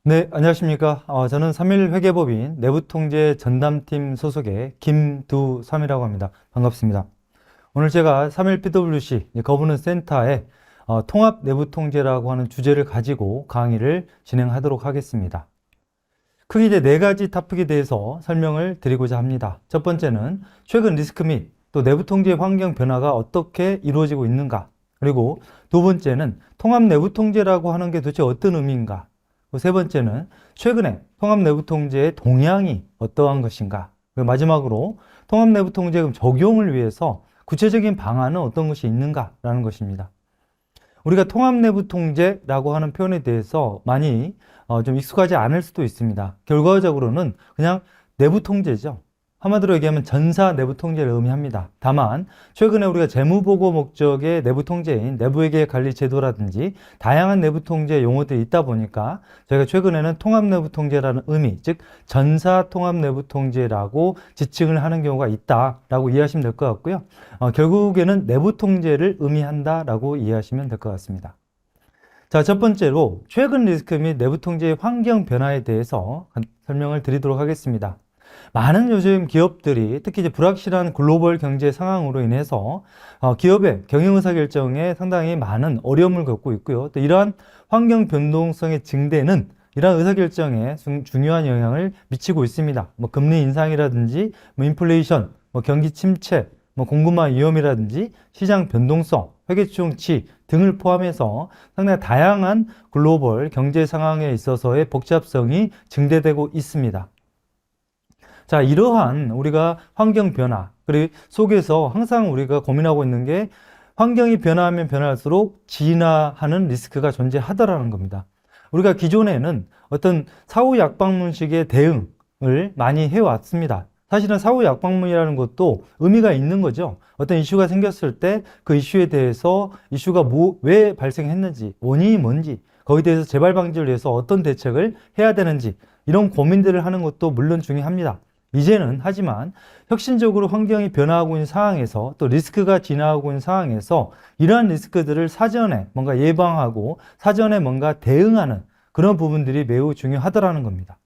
네, 안녕하십니까. 저는 3일 회계법인 내부통제 전담팀 소속의 김두삼이라고 합니다. 반갑습니다. 오늘 제가 3일 PwC 거버넌스 센터의 통합 내부통제라고 하는 주제를 가지고 강의를 진행하도록 하겠습니다. 크게 이제 네 가지 토픽에 대해서 설명을 드리고자 합니다. 첫 번째는 최근 리스크 및 또 내부통제 환경 변화가 어떻게 이루어지고 있는가. 그리고 두 번째는 통합 내부통제라고 하는 게 도대체 어떤 의미인가. 세 번째는 최근에 통합 내부 통제의 동향이 어떠한 것인가. 그리고 마지막으로 통합 내부 통제금 적용을 위해서 구체적인 방안은 어떤 것이 있는가라는 것입니다. 우리가 통합 내부 통제라고 하는 표현에 대해서 많이 좀 익숙하지 않을 수도 있습니다. 결과적으로는 그냥 내부 통제죠. 한마디로 얘기하면 전사 내부 통제를 의미합니다. 다만 최근에 우리가 재무보고 목적의 내부 통제인 내부회계 관리 제도라든지 다양한 내부 통제 용어들이 있다 보니까 저희가 최근에는 통합 내부 통제라는 의미, 즉 전사 통합 내부 통제라고 지칭을 하는 경우가 있다라고 이해하시면 될 것 같고요. 결국에는 내부 통제를 의미한다라고 이해하시면 될 것 같습니다. 자, 첫 번째로 최근 리스크 및 내부 통제의 환경 변화에 대해서 설명을 드리도록 하겠습니다. 많은 요즘 기업들이 특히 이제 불확실한 글로벌 경제 상황으로 인해서 기업의 경영 의사결정에 상당히 많은 어려움을 겪고 있고요. 또 이러한 환경 변동성의 증대는 이러한 의사결정에 중요한 영향을 미치고 있습니다. 금리 인상이라든지 인플레이션, 경기 침체, 공급망 위험이라든지 시장 변동성, 회계충치 등을 포함해서 상당히 다양한 글로벌 경제 상황에 있어서의 복잡성이 증대되고 있습니다. 자, 이러한 우리가 환경 변화, 그리고 속에서 항상 우리가 고민하고 있는 게 환경이 변화하면 변할수록 진화하는 리스크가 존재하더라는 겁니다. 우리가 기존에는 어떤 사후 약방문식의 대응을 많이 해왔습니다. 사실은 사후 약방문이라는 것도 의미가 있는 거죠. 어떤 이슈가 생겼을 때 그 이슈에 대해서 이슈가 왜 발생했는지, 원인이 뭔지, 거기에 대해서 재발 방지를 위해서 어떤 대책을 해야 되는지 이런 고민들을 하는 것도 물론 중요합니다. 이제는 하지만 혁신적으로 환경이 변화하고 있는 상황에서 또 리스크가 진화하고 있는 상황에서 이러한 리스크들을 사전에 뭔가 예방하고 사전에 뭔가 대응하는 그런 부분들이 매우 중요하더라는 겁니다.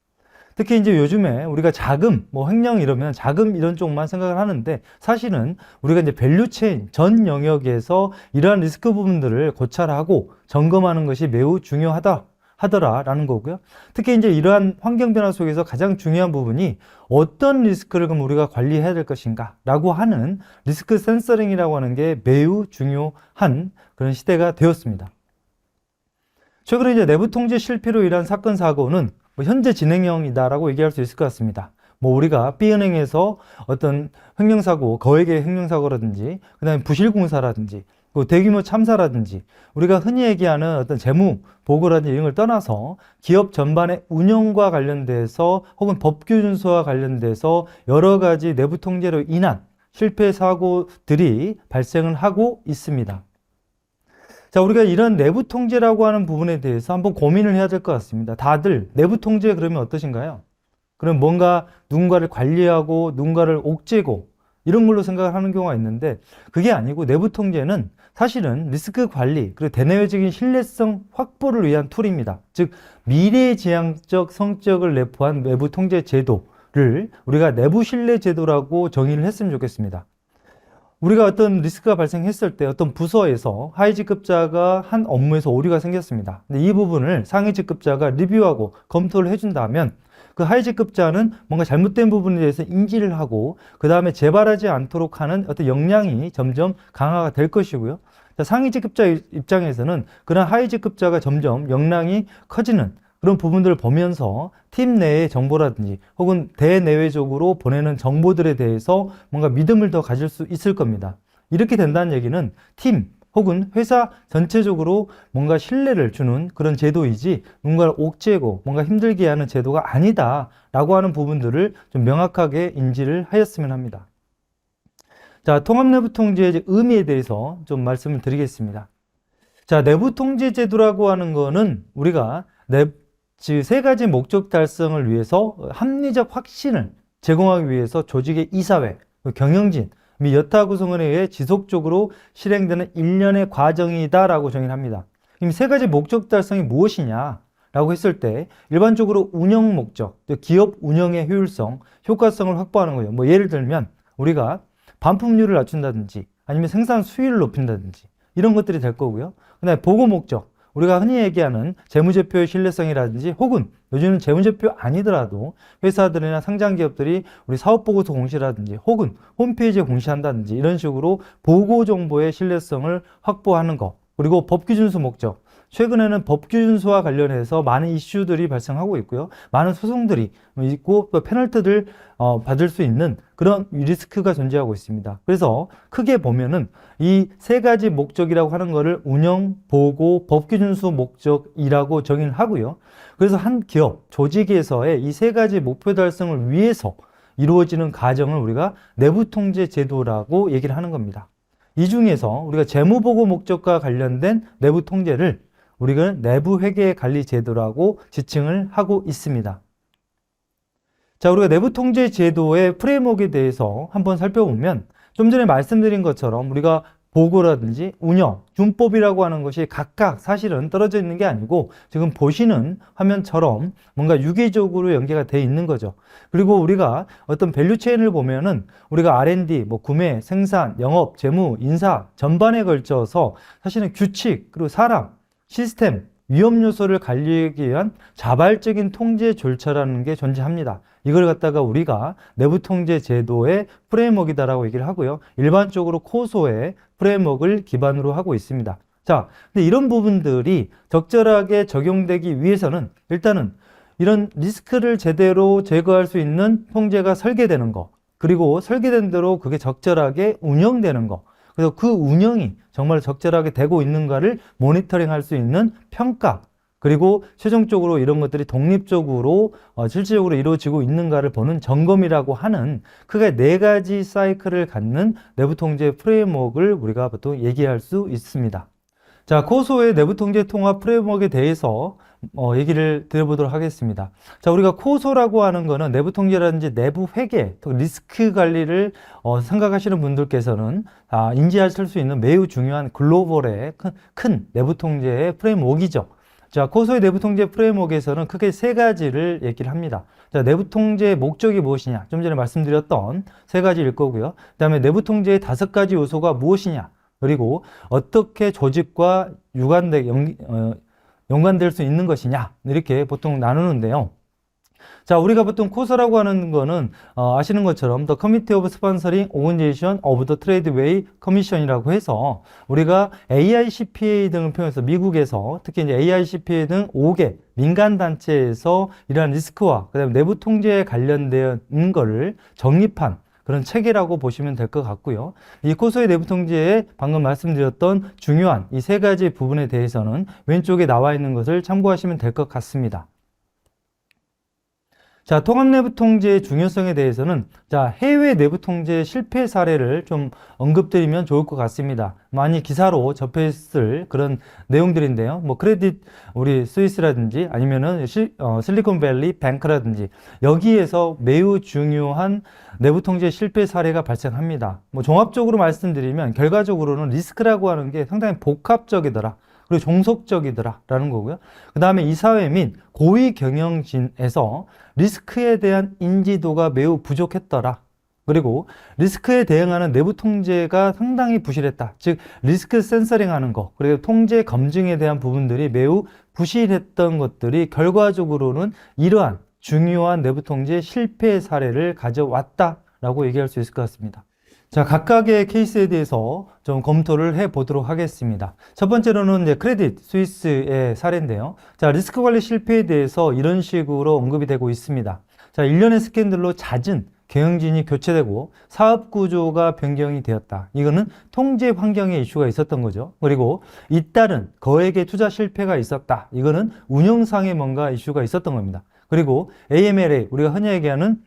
특히 이제 요즘에 우리가 자금, 횡령 이러면 자금 이런 쪽만 생각을 하는데 사실은 우리가 이제 밸류체인 전 영역에서 이러한 리스크 부분들을 고찰하고 점검하는 것이 매우 하더라라는 거고요. 특히 이제 이러한 환경 변화 속에서 가장 중요한 부분이 어떤 리스크를 그럼 우리가 관리해야 될 것인가 라고 하는 리스크 센서링이라고 하는 게 매우 중요한 그런 시대가 되었습니다. 최근에 이제 내부 통제 실패로 인한 사건 사고는 현재 진행형이다라고 얘기할 수 있을 것 같습니다. 우리가 B은행에서 어떤 횡령사고, 거액의 횡령사고라든지, 그 다음에 부실공사라든지, 대규모 참사라든지, 우리가 흔히 얘기하는 어떤 재무 보고라든지 이런 걸 떠나서 기업 전반의 운영과 관련돼서 혹은 법규 준수와 관련돼서 여러 가지 내부 통제로 인한 실패 사고들이 발생을 하고 있습니다. 자, 우리가 이런 내부 통제라고 하는 부분에 대해서 한번 고민을 해야 될 것 같습니다. 다들 내부 통제 그러면 어떠신가요? 그럼 뭔가 누군가를 관리하고 누군가를 옥죄고 이런 걸로 생각을 하는 경우가 있는데 그게 아니고 내부 통제는 사실은 리스크 관리 그리고 대내외적인 신뢰성 확보를 위한 툴입니다. 즉 미래지향적 성격을 내포한 내부 통제 제도를 우리가 내부 신뢰 제도라고 정의를 했으면 좋겠습니다. 우리가 어떤 리스크가 발생했을 때 어떤 부서에서 하위직급자가 한 업무에서 오류가 생겼습니다. 근데 이 부분을 상위직급자가 리뷰하고 검토를 해준다면 그 하위직급자는 뭔가 잘못된 부분에 대해서 인지를 하고 그 다음에 재발하지 않도록 하는 어떤 역량이 점점 강화가 될 것이고요. 상위직급자 입장에서는 그런 하위직급자가 점점 역량이 커지는 그런 부분들을 보면서 팀 내의 정보라든지 혹은 대내외적으로 보내는 정보들에 대해서 뭔가 믿음을 더 가질 수 있을 겁니다. 이렇게 된다는 얘기는 팀 혹은 회사 전체적으로 뭔가 신뢰를 주는 그런 제도이지 뭔가를 옥죄고 뭔가 힘들게 하는 제도가 아니다라고 하는 부분들을 좀 명확하게 인지를 하였으면 합니다. 자, 통합 내부 통제의 의미에 대해서 좀 말씀을 드리겠습니다. 자, 내부 통제 제도라고 하는 거는 우리가 세 가지 목적 달성을 위해서 합리적 확신을 제공하기 위해서 조직의 이사회, 경영진 및 여타 구성원에 의해 지속적으로 실행되는 일련의 과정이다라고 정의를 합니다. 이 세 가지 목적 달성이 무엇이냐? 라고 했을 때 일반적으로 운영 목적, 기업 운영의 효율성, 효과성을 확보하는 거예요. 뭐 예를 들면 우리가 반품률을 낮춘다든지 아니면 생산 수율을 높인다든지 이런 것들이 될 거고요. 그다음에 보고 목적, 우리가 흔히 얘기하는 재무제표의 신뢰성이라든지 혹은 요즘은 재무제표 아니더라도 회사들이나 상장기업들이 우리 사업보고서 공시라든지 혹은 홈페이지에 공시한다든지 이런 식으로 보고 정보의 신뢰성을 확보하는 것. 그리고 법규준수 목적. 최근에는 법규준수와 관련해서 많은 이슈들이 발생하고 있고요. 많은 소송들이 있고 또 페널티를 받을 수 있는 그런 리스크가 존재하고 있습니다. 그래서 크게 보면은 이 세 가지 목적이라고 하는 것을 운영, 보고, 법규준수 목적이라고 정의를 하고요. 그래서 한 기업, 조직에서의 이 세 가지 목표 달성을 위해서 이루어지는 과정을 우리가 내부통제 제도라고 얘기를 하는 겁니다. 이 중에서 우리가 재무보고 목적과 관련된 내부통제를 우리가 내부회계관리제도라고 지칭을 하고 있습니다. 자, 우리가 내부통제 제도의 프레임워크에 대해서 한번 살펴보면 좀 전에 말씀드린 것처럼 우리가 보고라든지 운영, 준법이라고 하는 것이 각각 사실은 떨어져 있는 게 아니고 지금 보시는 화면처럼 뭔가 유기적으로 연계가 돼 있는 거죠. 그리고 우리가 어떤 밸류체인을 보면은 우리가 R&D, 뭐 구매, 생산, 영업, 재무, 인사 전반에 걸쳐서 사실은 규칙, 그리고 사람, 시스템, 위험 요소를 관리하기 위한 자발적인 통제 절차라는 게 존재합니다. 이걸 갖다가 우리가 내부 통제 제도의 프레임워크이다라고 얘기를 하고요. 일반적으로 코소의 프레임워크를 기반으로 하고 있습니다. 자, 근데 이런 부분들이 적절하게 적용되기 위해서는 일단은 이런 리스크를 제대로 제거할 수 있는 통제가 설계되는 거, 그리고 설계된 대로 그게 적절하게 운영되는 거, 그래서 그 운영이 정말 적절하게 되고 있는가를 모니터링 할 수 있는 평가, 그리고 최종적으로 이런 것들이 독립적으로 실질적으로 이루어지고 있는가를 보는 점검이라고 하는 크게 네 가지 사이클을 갖는 내부통제 프레임워크를 우리가 보통 얘기할 수 있습니다. 자, 코소의 내부통제 통합 프레임워크에 대해서 얘기를 드려보도록 하겠습니다. 자, 우리가 코소라고 하는 거는 내부통제라든지 내부 회계, 리스크 관리를 생각하시는 분들께서는 인지하실 수 있는 매우 중요한 글로벌의 큰 내부통제의 프레임워크이죠. 자, 코소의 내부통제 프레임워크에서는 크게 세 가지를 얘기를 합니다. 자, 내부통제의 목적이 무엇이냐? 좀 전에 말씀드렸던 세 가지일 거고요. 그 다음에 내부통제의 5가지 요소가 무엇이냐? 그리고 어떻게 조직과 연관될 수 있는 것이냐? 이렇게 보통 나누는데요. 자, 우리가 보통 코소라고 하는 거는 아시는 것처럼 The Committee of Sponsoring Organization of the Tradeway Commission이라고 해서 우리가 AICPA 등을 표현해서 미국에서 특히 이제 AICPA 등 5개 민간 단체에서 이러한 리스크와 그다음에 내부 통제에 관련된 거를 정립한 그런 체계라고 보시면 될 것 같고요. 이 코소의 내부 통제에 방금 말씀드렸던 중요한 이 세 가지 부분에 대해서는 왼쪽에 나와 있는 것을 참고하시면 될 것 같습니다. 자, 통합 내부 통제의 중요성에 대해서는 자, 해외 내부 통제 실패 사례를 좀 언급드리면 좋을 것 같습니다. 많이 기사로 접했을 그런 내용들인데요. 뭐 크레딧 우리 스위스라든지 아니면은 실리콘밸리 뱅크라든지 여기에서 매우 중요한 내부 통제 실패 사례가 발생합니다. 뭐 종합적으로 말씀드리면 결과적으로는 리스크라고 하는 게 상당히 복합적이더라. 그리고 종속적이더라라는 거고요. 그 다음에 이 사회 및 고위 경영진에서 리스크에 대한 인지도가 매우 부족했더라. 그리고 리스크에 대응하는 내부 통제가 상당히 부실했다. 즉 리스크 센서링하는 거, 그리고 통제 검증에 대한 부분들이 매우 부실했던 것들이 결과적으로는 이러한 중요한 내부 통제 실패 사례를 가져왔다라고 얘기할 수 있을 것 같습니다. 자, 각각의 케이스에 대해서 좀 검토를 해 보도록 하겠습니다. 첫 번째로는 이제 크레딧 스위스의 사례인데요. 자, 리스크 관리 실패에 대해서 이런 식으로 언급이 되고 있습니다. 자, 일련의 스캔들로 잦은 경영진이 교체되고 사업 구조가 변경이 되었다. 이거는 통제 환경에 이슈가 있었던 거죠. 그리고 잇따른 거액의 투자 실패가 있었다. 이거는 운영상에 뭔가 이슈가 있었던 겁니다. 그리고 AMLA, 우리가 흔히 얘기하는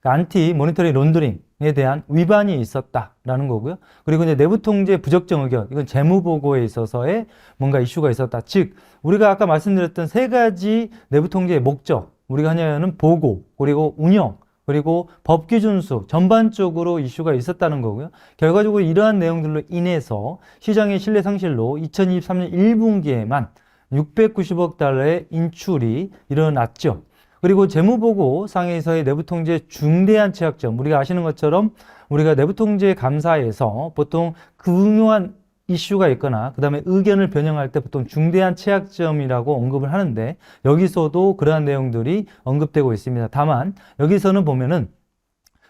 안티 모니터링 론더링에 대한 위반이 있었다라는 거고요. 그리고 이제 내부 통제 부적정 의견, 이건 재무 보고에 있어서의 뭔가 이슈가 있었다. 즉, 우리가 아까 말씀드렸던 세 가지 내부 통제의 목적, 우리가 하냐는 보고, 그리고 운영, 그리고 법규 준수 전반적으로 이슈가 있었다는 거고요. 결과적으로 이러한 내용들로 인해서 시장의 신뢰 상실로 2023년 1분기에만 690억 달러의 인출이 일어났죠. 그리고 재무보고 상에서의 내부통제 중대한 취약점, 우리가 아시는 것처럼 우리가 내부통제 감사에서 보통 중요한 이슈가 있거나 그 다음에 의견을 변형할 때 보통 중대한 취약점이라고 언급을 하는데 여기서도 그러한 내용들이 언급되고 있습니다. 다만 여기서는 보면은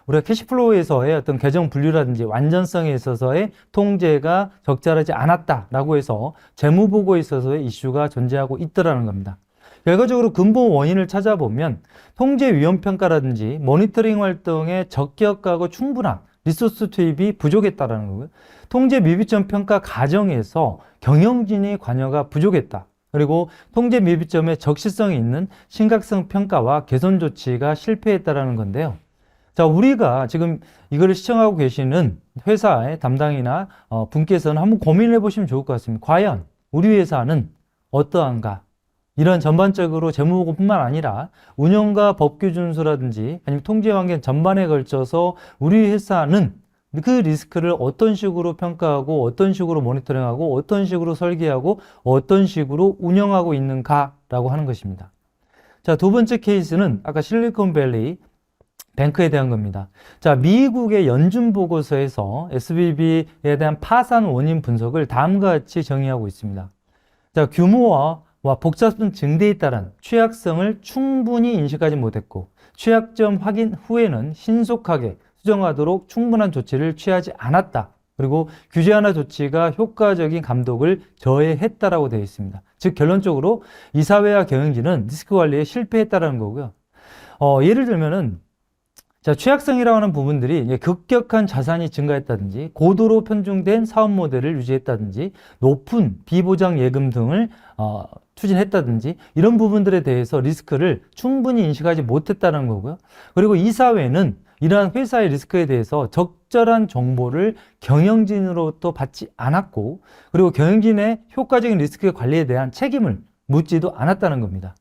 우리가 캐시플로우에서의 어떤 계정 분류라든지 완전성에 있어서의 통제가 적절하지 않았다라고 해서 재무보고에 있어서의 이슈가 존재하고 있더라는 겁니다. 결과적으로 근본 원인을 찾아보면 통제 위험 평가라든지 모니터링 활동에 적격하고 충분한 리소스 투입이 부족했다라는 거고요. 통제 미비점 평가 과정에서 경영진의 관여가 부족했다. 그리고 통제 미비점의 적시성이 있는 심각성 평가와 개선 조치가 실패했다라는 건데요. 자, 우리가 지금 이걸 시청하고 계시는 회사의 담당이나 분께서는 한번 고민해 보시면 좋을 것 같습니다. 과연 우리 회사는 어떠한가? 이런 전반적으로 재무보고뿐만 아니라 운영과 법규 준수라든지 아니면 통제 환경 전반에 걸쳐서 우리 회사는 그 리스크를 어떤 식으로 평가하고 어떤 식으로 모니터링하고 어떤 식으로 설계하고 어떤 식으로 운영하고 있는가라고 하는 것입니다. 자, 두 번째 케이스는 아까 실리콘밸리 뱅크에 대한 겁니다. 자, 미국의 연준 보고서에서 SVB에 대한 파산 원인 분석을 다음과 같이 정의하고 있습니다. 자, 규모와 복잡성 증대에 따른 취약성을 충분히 인식하지 못했고 취약점 확인 후에는 신속하게 수정하도록 충분한 조치를 취하지 않았다. 그리고 규제 완화 조치가 효과적인 감독을 저해했다라고 되어 있습니다. 즉 결론적으로 이사회와 경영진은 리스크 관리에 실패했다라는 거고요. 예를 들면은 자, 취약성이라고 하는 부분들이 급격한 자산이 증가했다든지 고도로 편중된 사업 모델을 유지했다든지 높은 비보장 예금 등을 추진했다든지 이런 부분들에 대해서 리스크를 충분히 인식하지 못했다는 거고요. 그리고 이사회는 이러한 회사의 리스크에 대해서 적절한 정보를 경영진으로부터 받지 않았고 그리고 경영진의 효과적인 리스크 관리에 대한 책임을 묻지도 않았다는 겁니다.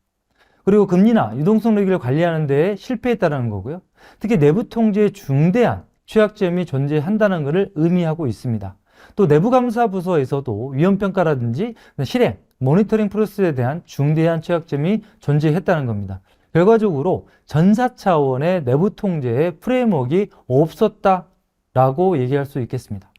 그리고 금리나 유동성 리기를 관리하는 데 실패했다는 거고요. 특히 내부 통제에 중대한 취약점이 존재한다는 것을 의미하고 있습니다. 또 내부감사 부서에서도 위험평가라든지 실행, 모니터링 프로세스에 대한 중대한 취약점이 존재했다는 겁니다. 결과적으로 전사 차원의 내부 통제의 프레임워크가 없었다라고 얘기할 수 있겠습니다.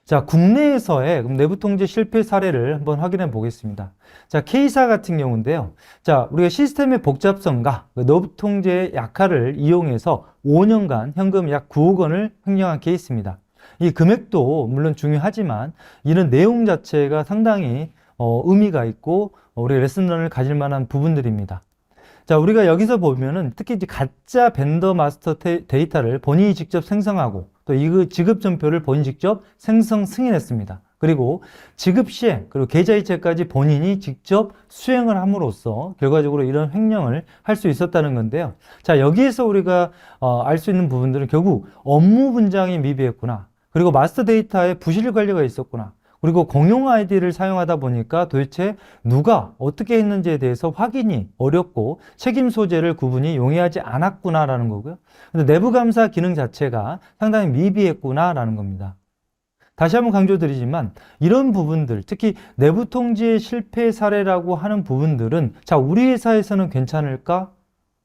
자, 국내에서의 내부 통제 실패 사례를 한번 확인해 보겠습니다. 자, K사 같은 경우인데요. 자, 우리가 시스템의 복잡성과 내부 통제의 약화를 이용해서 5년간 현금 약 9억 원을 횡령한 케이스입니다. 이 금액도 물론 중요하지만 이런 내용 자체가 상당히 의미가 있고 우리가 레슨런을 가질 만한 부분들입니다. 자, 우리가 여기서 보면은 특히 이제 가짜 벤더 마스터 데이터를 본인이 직접 생성하고 또 이 지급 전표를 본인이 직접 생성 승인했습니다. 그리고 지급 시행 그리고 계좌 이체까지 본인이 직접 수행을 함으로써 결과적으로 이런 횡령을 할 수 있었다는 건데요. 자, 여기에서 우리가 알 수 있는 부분들은 결국 업무 분장이 미비했구나. 그리고 마스터 데이터에 부실 관리가 있었구나. 그리고 공용 아이디를 사용하다 보니까 도대체 누가 어떻게 했는지에 대해서 확인이 어렵고 책임 소재를 구분이 용이하지 않았구나라는 거고요. 근데 내부 감사 기능 자체가 상당히 미비했구나라는 겁니다. 다시 한번 강조드리지만 이런 부분들, 특히 내부 통제 실패 사례라고 하는 부분들은 자, 우리 회사에서는 괜찮을까?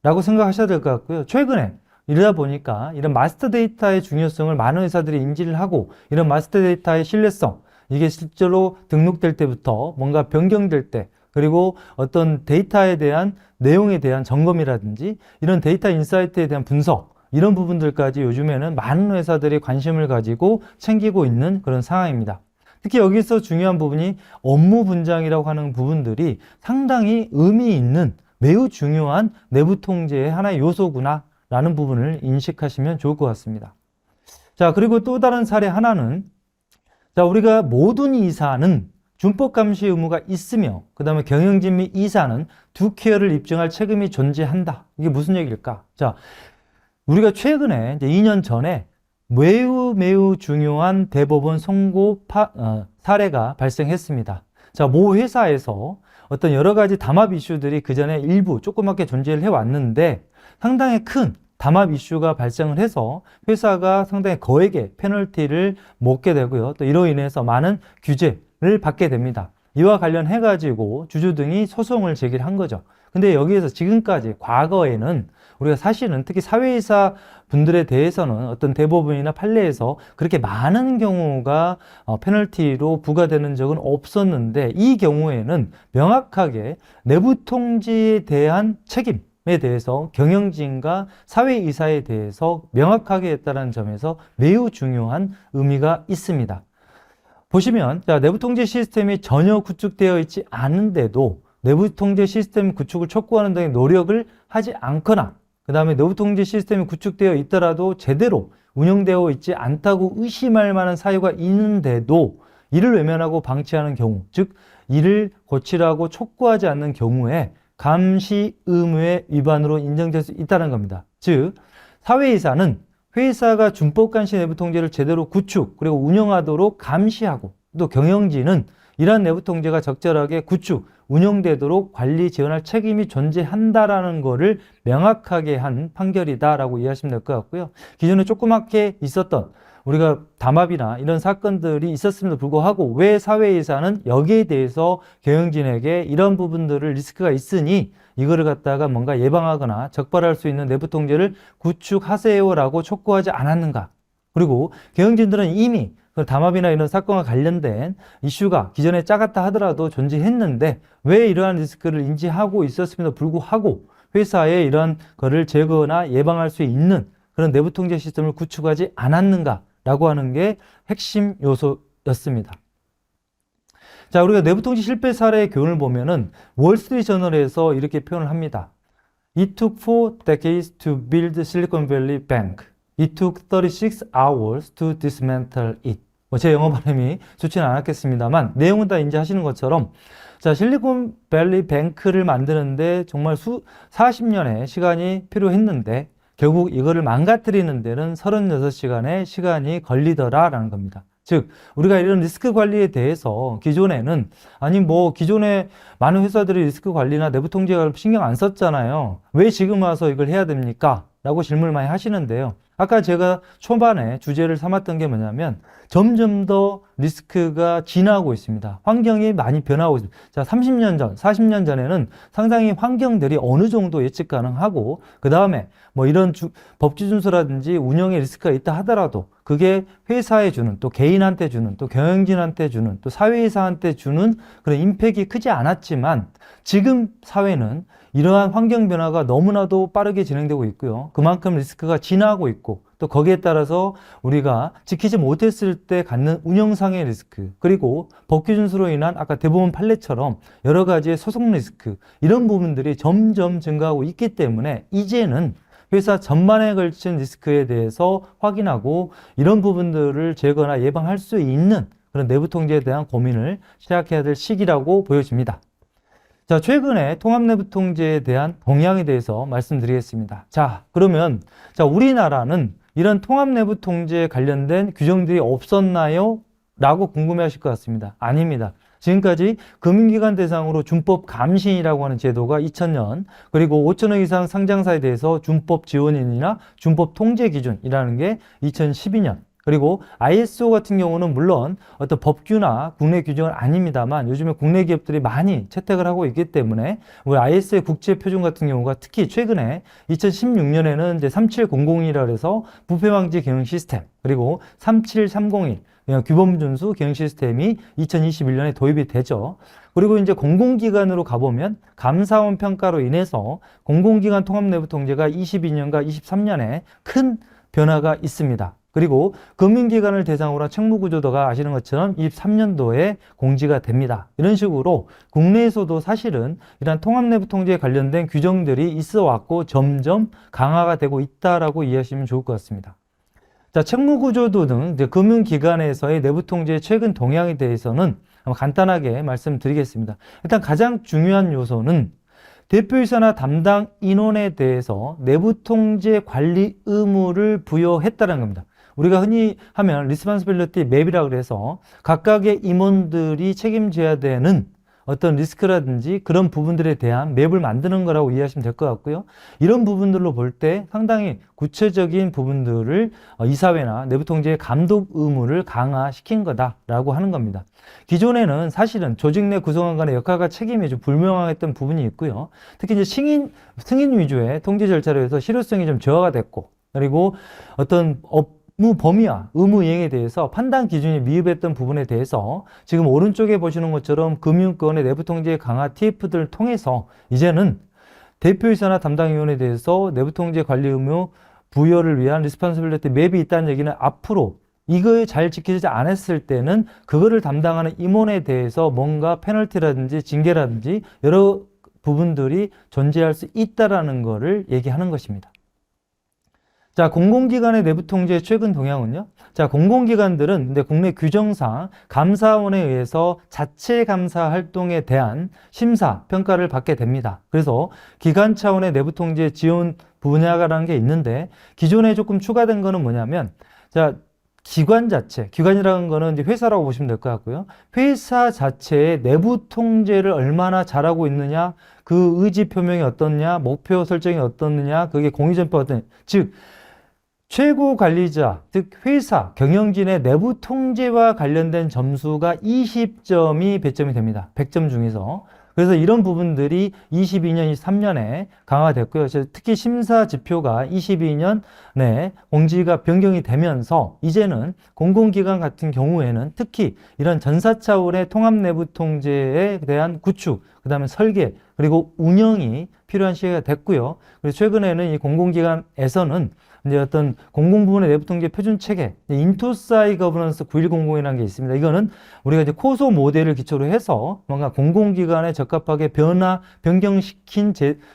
라고 생각하셔야 될 것 같고요. 최근에 이러다 보니까 이런 마스터 데이터의 중요성을 많은 회사들이 인지를 하고 이런 마스터 데이터의 신뢰성, 이게 실제로 등록될 때부터 뭔가 변경될 때 그리고 어떤 데이터에 대한 내용에 대한 점검이라든지 이런 데이터 인사이트에 대한 분석 이런 부분들까지 요즘에는 많은 회사들이 관심을 가지고 챙기고 있는 그런 상황입니다. 특히 여기서 중요한 부분이 업무 분장이라고 하는 부분들이 상당히 의미 있는 매우 중요한 내부 통제의 하나의 요소구나 라는 부분을 인식하시면 좋을 것 같습니다. 자, 그리고 또 다른 사례 하나는 자, 우리가 모든 이사는 준법 감시 의무가 있으며 그 다음에 경영진 및 이사는 두 케어를 입증할 책임이 존재한다. 이게 무슨 얘기일까? 자, 우리가 최근에 이제 2년 전에 매우 중요한 대법원 선고 사례가 발생했습니다. 자, 모 회사에서 어떤 여러 가지 담합 이슈들이 그 전에 일부 조그맣게 존재를 해왔는데 상당히 큰 담합 이슈가 발생을 해서 회사가 상당히 거액의 페널티를 먹게 되고요. 또 이로 인해서 많은 규제를 받게 됩니다. 이와 관련해 가지고 주주 등이 소송을 제기한 거죠. 근데 여기에서 지금까지 과거에는 우리가 사실은 특히 사회이사 분들에 대해서는 어떤 대법원이나 판례에서 그렇게 많은 경우가 페널티로 부과되는 적은 없었는데, 이 경우에는 명확하게 내부 통지에 대한 책임에 대해서 경영진과 사회이사에 대해서 명확하게 했다는 점에서 매우 중요한 의미가 있습니다. 보시면 내부 통제 시스템이 전혀 구축되어 있지 않은데도 내부 통제 시스템 구축을 촉구하는 등의 노력을 하지 않거나, 그 다음에 내부 통제 시스템이 구축되어 있더라도 제대로 운영되어 있지 않다고 의심할 만한 사유가 있는데도 이를 외면하고 방치하는 경우, 즉 이를 고치라고 촉구하지 않는 경우에 감시 의무의 위반으로 인정될 수 있다는 겁니다. 즉 사회이사는 회사가 준법 감시 내부 통제를 제대로 구축 그리고 운영하도록 감시하고, 또 경영진은 이러한 내부 통제가 적절하게 구축, 운영되도록 관리 지원할 책임이 존재한다라는 것을 명확하게 한 판결이다라고 이해하시면 될 것 같고요. 기존에 조그맣게 있었던 우리가 담합이나 이런 사건들이 있었음에도 불구하고 왜 사회이사는 여기에 대해서 경영진에게 이런 부분들을 리스크가 있으니 이거를 갖다가 뭔가 예방하거나 적발할 수 있는 내부 통제를 구축하세요라고 촉구하지 않았는가? 그리고 경영진들은 이미 담합이나 이런 사건과 관련된 이슈가 기존에 작았다 하더라도 존재했는데 왜 이러한 리스크를 인지하고 있었음에도 불구하고 회사에 이러한 거를 제거나 예방할 수 있는 그런 내부 통제 시스템을 구축하지 않았는가라고 하는 게 핵심 요소였습니다. 자, 우리가 내부 통제 실패 사례의 교훈을 보면은 월스트리트 저널에서 이렇게 표현을 합니다. It took 4 decades to build Silicon Valley Bank. It took 36 hours to dismantle it. 제 영어 발음이 좋지는 않았겠습니다만 내용은 다 인지하시는 것처럼, 자, 실리콘밸리 뱅크를 만드는데 정말 40년의 시간이 필요했는데 결국 이거를 망가뜨리는 데는 36시간의 시간이 걸리더라라는 겁니다. 즉 우리가 이런 리스크 관리에 대해서 기존에는 기존에 많은 회사들이 리스크 관리나 내부 통제를 신경 안 썼잖아요. 왜 지금 와서 이걸 해야 됩니까? 라고 질문을 많이 하시는데요. 아까 제가 초반에 주제를 삼았던 게 뭐냐면 점점 더 리스크가 진화하고 있습니다. 환경이 많이 변하고 있습니다. 자, 30년 전, 40년 전에는 상당히 환경들이 어느 정도 예측 가능하고 그 다음에 이런 법규 준수라든지 운영에 리스크가 있다 하더라도 그게 회사에 주는, 또 개인한테 주는, 또 경영진한테 주는, 또 사회이사한테 주는 그런 임팩이 크지 않았지만 지금 사회는 이러한 환경 변화가 너무나도 빠르게 진행되고 있고요. 그만큼 리스크가 진화하고 있고, 또 거기에 따라서 우리가 지키지 못했을 때 갖는 운영상의 리스크, 그리고 법규 준수로 인한 아까 대법원 판례처럼 여러 가지의 소송 리스크, 이런 부분들이 점점 증가하고 있기 때문에 이제는 회사 전반에 걸친 리스크에 대해서 확인하고 이런 부분들을 제거나 예방할 수 있는 그런 내부 통제에 대한 고민을 시작해야 될 시기라고 보여집니다. 자, 최근에 통합 내부 통제에 대한 동향에 대해서 말씀드리겠습니다. 자, 그러면 우리나라는 이런 통합 내부 통제에 관련된 규정들이 없었나요? 라고 궁금해 하실 것 같습니다. 아닙니다. 지금까지 금융기관 대상으로 준법 감시인이라고 하는 제도가 2000년, 그리고 5천억 이상 상장사에 대해서 준법 지원인이나 준법 통제 기준이라는 게 2012년, 그리고 ISO 같은 경우는 물론 어떤 법규나 국내 규정은 아닙니다만 요즘에 국내 기업들이 많이 채택을 하고 있기 때문에 우리 ISO의 국제 표준 같은 경우가 특히 최근에 2016년에는 이제 37001이라 해서 부패 방지 경영 시스템, 그리고 37301 규범 준수 경영 시스템이 2021년에 도입이 되죠. 그리고 이제 공공기관으로 가보면 감사원 평가로 인해서 공공기관 통합 내부 통제가 22년과 23년에 큰 변화가 있습니다. 그리고 금융기관을 대상으로 한 책무구조도가 아시는 것처럼 23년도에 공지가 됩니다. 이런 식으로 국내에서도 사실은 이런 통합 내부 통제에 관련된 규정들이 있어 왔고 점점 강화가 되고 있다라고 이해하시면 좋을 것 같습니다. 자, 책무구조도 등 이제 금융기관에서의 내부 통제의 최근 동향에 대해서는 간단하게 말씀드리겠습니다. 일단 가장 중요한 요소는 대표이사나 담당 인원에 대해서 내부 통제 관리 의무를 부여했다는 겁니다. 우리가 흔히 하면 리스폰시빌리티 맵이라고 해서 각각의 임원들이 책임져야 되는 어떤 리스크라든지 그런 부분들에 대한 맵을 만드는 거라고 이해하시면 될 것 같고요. 이런 부분들로 볼 때 상당히 구체적인 부분들을 이사회나 내부통제의 감독 의무를 강화시킨 거다라고 하는 겁니다. 기존에는 사실은 조직 내 구성원 간의 역할과 책임이 좀 불명확했던 부분이 있고요. 특히 이제 승인 위주의 통제 절차로 해서 실효성이 좀 저하가 됐고, 그리고 어떤 업무 범위와 의무 이행에 대해서 판단 기준이 미흡했던 부분에 대해서 지금 오른쪽에 보시는 것처럼 금융권의 내부 통제 강화 TF들을 통해서 이제는 대표이사나 담당위원에 대해서 내부 통제 관리 의무 부여를 위한 리스폰시빌리티 맵이 있다는 얘기는 앞으로 이거에 잘 지키지 않았을 때는 그거를 담당하는 임원에 대해서 뭔가 페널티라든지 징계라든지 여러 부분들이 존재할 수 있다라는 거를 얘기하는 것입니다. 자, 공공기관의 내부 통제의 최근 동향은요. 자, 공공기관들은 근데 국내 규정상 감사원에 의해서 자체 감사 활동에 대한 심사, 평가를 받게 됩니다. 그래서 기관 차원의 내부 통제 지원 분야라는 게 있는데 기존에 조금 추가된 거는 뭐냐면 자, 기관 자체, 기관이라는 거는 이제 회사라고 보시면 될 것 같고요. 회사 자체의 내부 통제를 얼마나 잘하고 있느냐, 그 의지 표명이 어떻냐, 목표 설정이 어떻느냐, 그게 공유전법 어떤, 즉 최고 관리자, 즉 회사, 경영진의 내부 통제와 관련된 점수가 20점이 배점이 됩니다. 100점 중에서. 그래서 이런 부분들이 22년, 23년에 강화됐고요. 특히 심사 지표가 22년에 공지가 변경이 되면서 이제는 공공기관 같은 경우에는 특히 이런 전사 차원의 통합 내부 통제에 대한 구축, 그 다음에 설계, 그리고 운영이 필요한 시기가 됐고요. 그래서 최근에는 이 공공기관에서는 이제 어떤 공공부문의 내부 통제 표준 체계, 인투사이 거버넌스 9100이라는 게 있습니다. 이거는 우리가 이제 코소 모델을 기초로 해서 뭔가 공공기관에 적합하게 변경시킨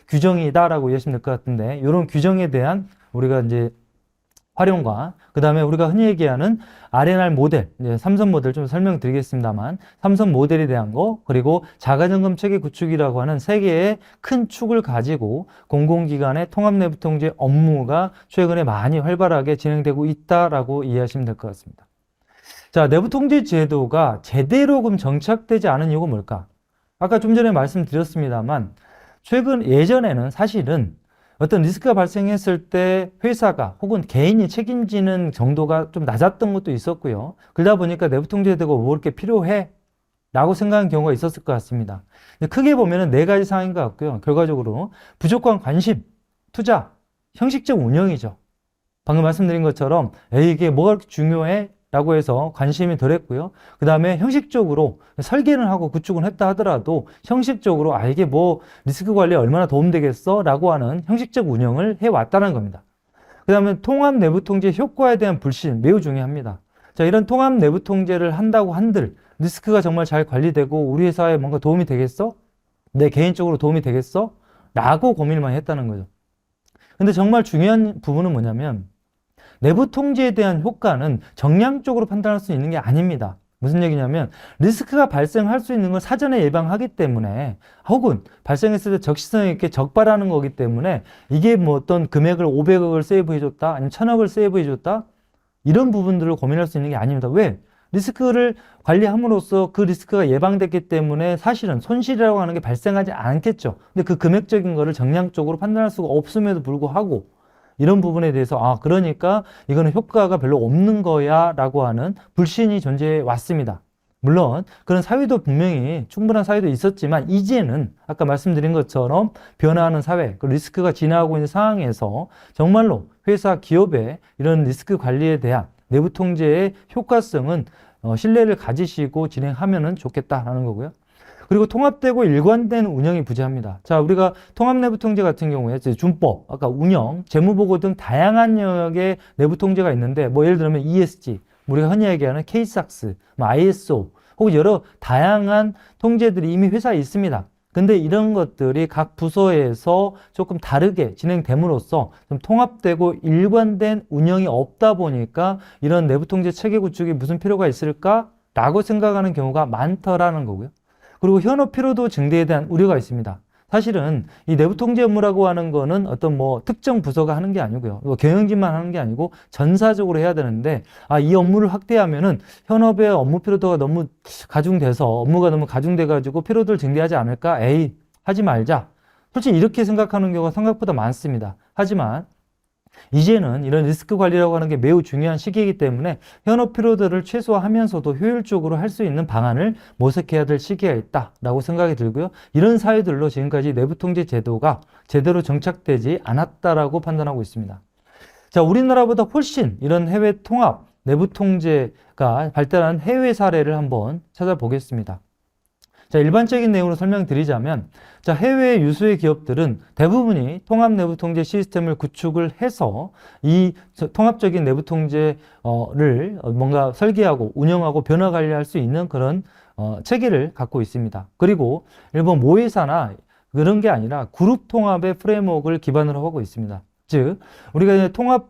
규정이다라고 이해하시면 될 것 같은데, 이런 규정에 대한 우리가 이제 활용과 그 다음에 우리가 흔히 얘기하는 R&R 모델, 이제 삼선 모델 좀 설명드리겠습니다만, 삼선 모델에 대한 거, 그리고 자가점검 체계 구축이라고 하는 세 개의 큰 축을 가지고 공공기관의 통합 내부 통제 업무가 최근에 많이 활발하게 진행되고 있다라고 이해하시면 될 것 같습니다. 자, 내부 통제 제도가 제대로 그럼 정착되지 않은 이유가 뭘까? 아까 좀 전에 말씀드렸습니다만, 예전에는 사실은 어떤 리스크가 발생했을 때 회사가 혹은 개인이 책임지는 정도가 좀 낮았던 것도 있었고요. 그러다 보니까 내부 통제되고 뭐 이렇게 필요해? 라고 생각하는 경우가 있었을 것 같습니다. 근데 크게 보면은 네 가지 상황인 것 같고요. 결과적으로 부족한 관심, 투자, 형식적 운영이죠. 방금 말씀드린 것처럼 이게 뭐가 그렇게 중요해? 라고 해서 관심이 덜했고요. 그 다음에 형식적으로 설계는 하고 구축은 했다 하더라도 형식적으로 이게 뭐 리스크 관리에 얼마나 도움되겠어? 라고 하는 형식적 운영을 해왔다는 겁니다. 그 다음에 통합 내부 통제 효과에 대한 불신 매우 중요합니다. 자, 이런 통합 내부 통제를 한다고 한들 리스크가 정말 잘 관리되고 우리 회사에 뭔가 도움이 되겠어? 내 개인적으로 도움이 되겠어? 라고 고민을 많이 했다는 거죠. 근데 정말 중요한 부분은 뭐냐면 내부 통제에 대한 효과는 정량적으로 판단할 수 있는 게 아닙니다. 무슨 얘기냐면 리스크가 발생할 수 있는 걸 사전에 예방하기 때문에 혹은 발생했을 때 적시성 있게 적발하는 거기 때문에 이게 뭐 어떤 금액을 500억을 세이브해줬다 아니면 1000억을 세이브해줬다 이런 부분들을 고민할 수 있는 게 아닙니다. 왜? 리스크를 관리함으로써 그 리스크가 예방됐기 때문에 사실은 손실이라고 하는 게 발생하지 않겠죠. 근데 그 금액적인 거를 정량적으로 판단할 수가 없음에도 불구하고 이런 부분에 대해서 그러니까 이거는 효과가 별로 없는 거야 라고 하는 불신이 존재해 왔습니다. 물론 그런 사회도 분명히 충분한 사회도 있었지만 이제는 아까 말씀드린 것처럼 변화하는 사회, 그 리스크가 진화하고 있는 상황에서 정말로 회사, 기업의 이런 리스크 관리에 대한 내부 통제의 효과성은 신뢰를 가지시고 진행하면 좋겠다라는 거고요. 그리고 통합되고 일관된 운영이 부재합니다. 자, 우리가 통합 내부 통제 같은 경우에 준법, 아까 운영, 재무보고 등 다양한 영역의 내부 통제가 있는데 뭐 예를 들면 ESG, 우리가 흔히 얘기하는 KSAX, ISO 혹은 여러 다양한 통제들이 이미 회사에 있습니다. 근데 이런 것들이 각 부서에서 조금 다르게 진행됨으로써 좀 통합되고 일관된 운영이 없다 보니까 이런 내부 통제 체계 구축이 무슨 필요가 있을까라고 생각하는 경우가 많더라는 거고요. 그리고 현업 피로도 증대에 대한 우려가 있습니다. 사실은 이 내부 통제 업무라고 하는 거는 어떤 뭐 특정 부서가 하는 게 아니고요. 뭐 경영진만 하는 게 아니고 전사적으로 해야 되는데, 이 업무를 확대하면은 현업의 업무 피로도가 너무 가중돼서 업무가 너무 가중돼 가지고 피로도를 증대하지 않을까? 에이, 하지 말자. 솔직히 이렇게 생각하는 경우가 생각보다 많습니다. 하지만 이제는 이런 리스크 관리라고 하는 게 매우 중요한 시기이기 때문에 현업 피로도를 최소화하면서도 효율적으로 할 수 있는 방안을 모색해야 될 시기가 있다라고 생각이 들고요. 이런 사유들로 지금까지 내부 통제 제도가 제대로 정착되지 않았다라고 판단하고 있습니다. 자, 우리나라보다 훨씬 이런 해외 통합, 내부 통제가 발달한 해외 사례를 한번 찾아보겠습니다. 자, 일반적인 내용으로 설명드리자면, 자, 해외 유수의 기업들은 대부분이 통합 내부 통제 시스템을 구축을 해서 이 통합적인 내부 통제를 뭔가 설계하고 운영하고 변화 관리할 수 있는 그런 체계를 갖고 있습니다. 그리고 일본 모회사나 그런 게 아니라 그룹 통합의 프레임워크를 기반으로 하고 있습니다. 즉, 우리가 이제 통합